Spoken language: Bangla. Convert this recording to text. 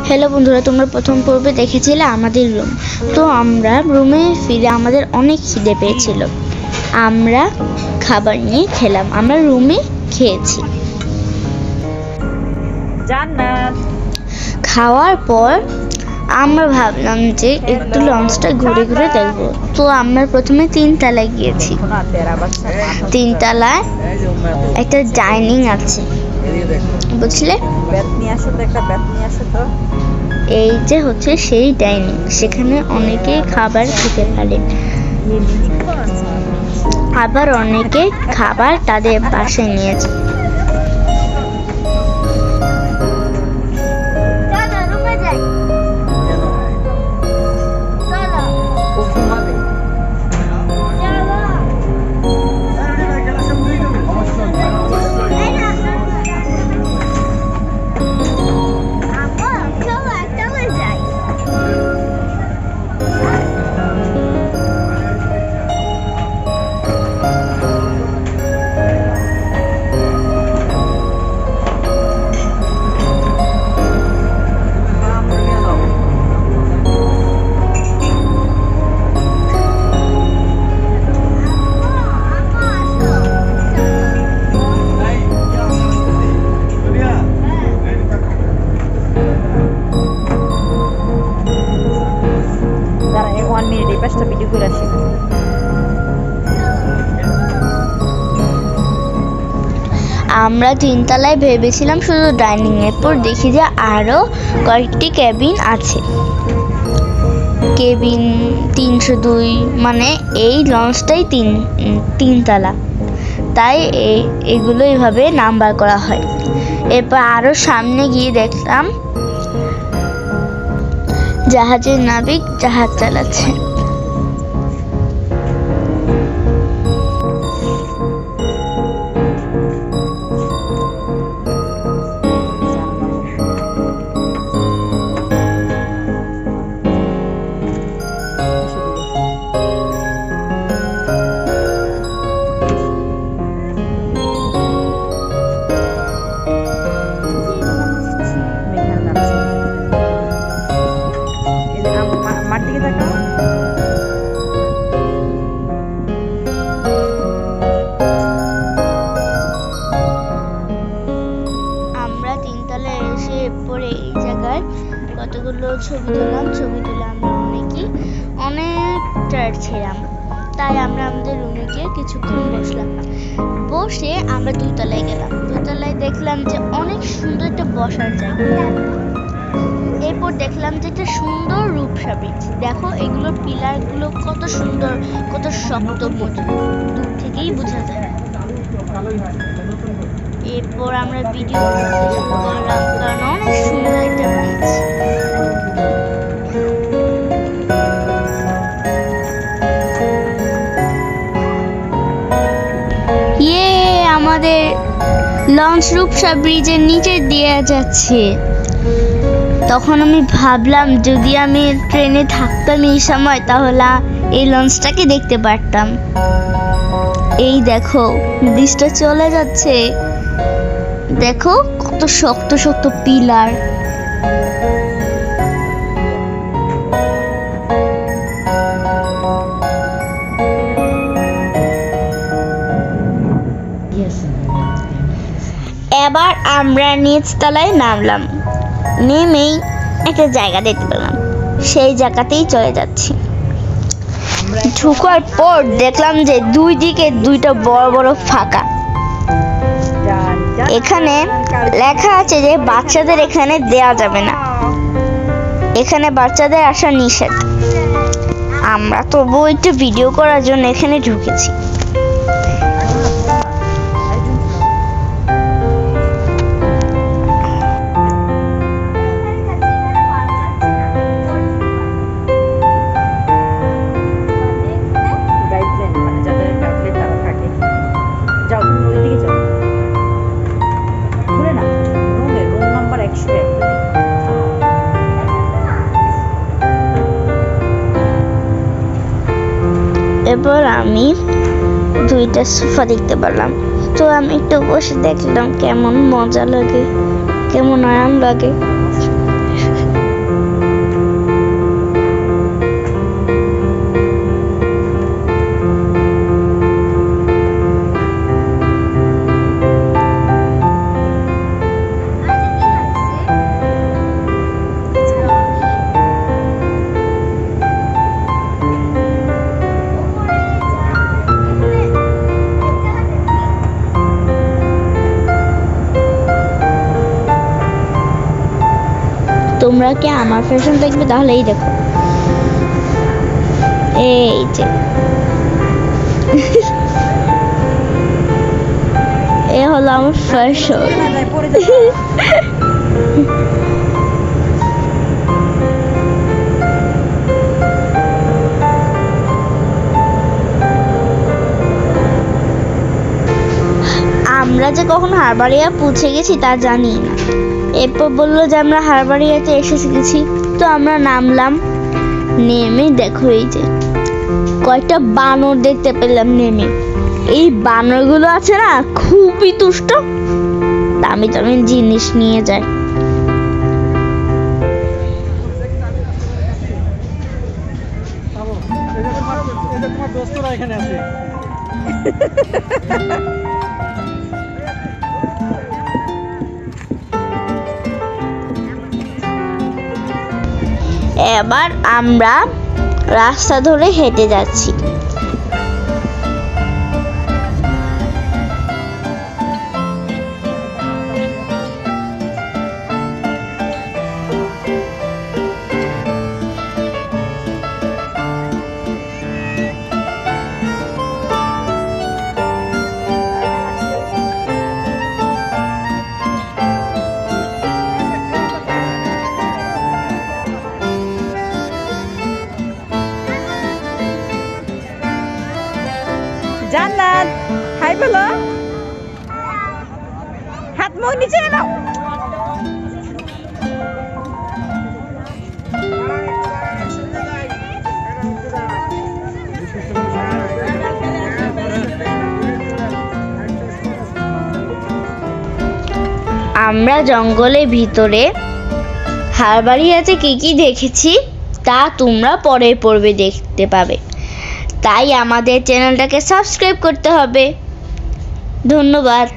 হ্যালো বন্ধুরা, তোমরা প্রথম পর্বে দেখেছিলে আমাদের রুম। তো আমরা রুমে ফিরে আমাদের অনেক খিদে পেয়েছিল। আমরা খাবার নিয়ে খেলাম, আমরা রুমে খেয়েছি। খাওয়ার পর আমরা ভাবলাম যে একটু লঞ্চটা ঘুরে ঘুরে দেখবো। তো আমরা প্রথমে 3 তলায় গিয়েছি। 3 তলায় একটা ডাইনিং আছে, বুঝলে? এই যে হচ্ছে সেই ডাইনিং, সেখানে অনেকে খাবার খেতে পারে, আবার অনেকে খাবার তাদের বাসায় নিয়েছে। আমরা 3 তলায় ভেবেছিলাম শুধু ডাইনিং, এরপর দেখি যে আরো কয়েকটি কেবিন আছে। কেবিন 302, মানে এই লঞ্চটাই 3 তলা, তাই এগুলো এইভাবে নাম্বার করা হয়। এরপর আরো সামনে গিয়ে দেখলাম জাহাজের নাবিক জাহাজ চালাচ্ছে। পরে এই জায়গায় কতগুলো ছবি তুলে আমরা অনেক টায়ার্ড ছিলাম, তাই আমরা আমাদের রুমে গিয়ে কিছুক্ষণ বসে আমরা 2 তলায় গেলাম। 2 তলায় দেখলাম যে অনেক সুন্দর একটা বসার জায়গা। এরপর দেখলাম যে একটা সুন্দর রূপসা ব্রিজ। দেখো এগুলোর পিলার গুলো কত সুন্দর, কত শক্ত মজবুত, দূর থেকেই বোঝা যায়। এরপর আমরা ভিডিও করতে শুরু করলাম, কারণ অনেক সুন্দর একটা ব্রিজ। আমাদের লঞ্চ রূপসা ব্রিজের নিচে দিয়ে যাচ্ছে। তখন আমি ভাবলাম যদি আমি ট্রেনে থাকতাম এই সময়, তাহলে এই লঞ্চটাকে দেখতে পারতাম। এই দেখো ব্রিজটা চলে যাচ্ছে, দেখো কত শক্ত শক্ত পিলার। এবার আমরা নিচ তলায় নামলাম। নেমেই একটা জায়গা দেখতে পেলাম, সেই জায়গাতেই চলে যাচ্ছি। ঢোকার পর দেখলাম যে 2 দিকে 2টা বড় বড় ফাঁকা। এখানে লেখা আছে যে বাচ্চাদের এখানে দেয়া যাবে না, এখানে বাচ্চাদের আসা নিষেধ। আমরা তবুও একটু ভিডিও করার জন্য এখানে ঢুকেছি। এরপর আমি 2টা সোফা দেখতে পেলাম, তো আমি একটু বসে দেখলাম কেমন মজা লাগে, কেমন আরাম লাগে। তোমরা কি আমার ফ্যাশন দেখবে তাহলে এই দেখো, এই যে এ হলো আমার ফ্যাশন। আমরা যে কখন হারবাড়িয়া পৌঁছে গেছি তা জানি না। এরপর বললো যে আমরা হারবাড়িয়াতে এসে গেছি। তো আমরা নামলাম, নেমে দেখো এই যে কয়েকটা বানর দেখতে পেলাম নেমে। এই বানরগুলো আছে না, খুবই দুষ্ট, দামি দামি জিনিস নিয়ে যায়। এবার আমরা রাস্তা ধরে হেঁটে যাচ্ছি। জান্নাত হাই বলো, হাত মুখ নিচে নাও। আমরা জঙ্গলের ভিতরে হারবাড়িয়াতে কি কি দেখেছি তা তোমরা পরের পর্বে দেখতে পাবে। তাই আমাদের চ্যানেলটাকে সাবস্ক্রাইব করতে হবে। ধন্যবাদ।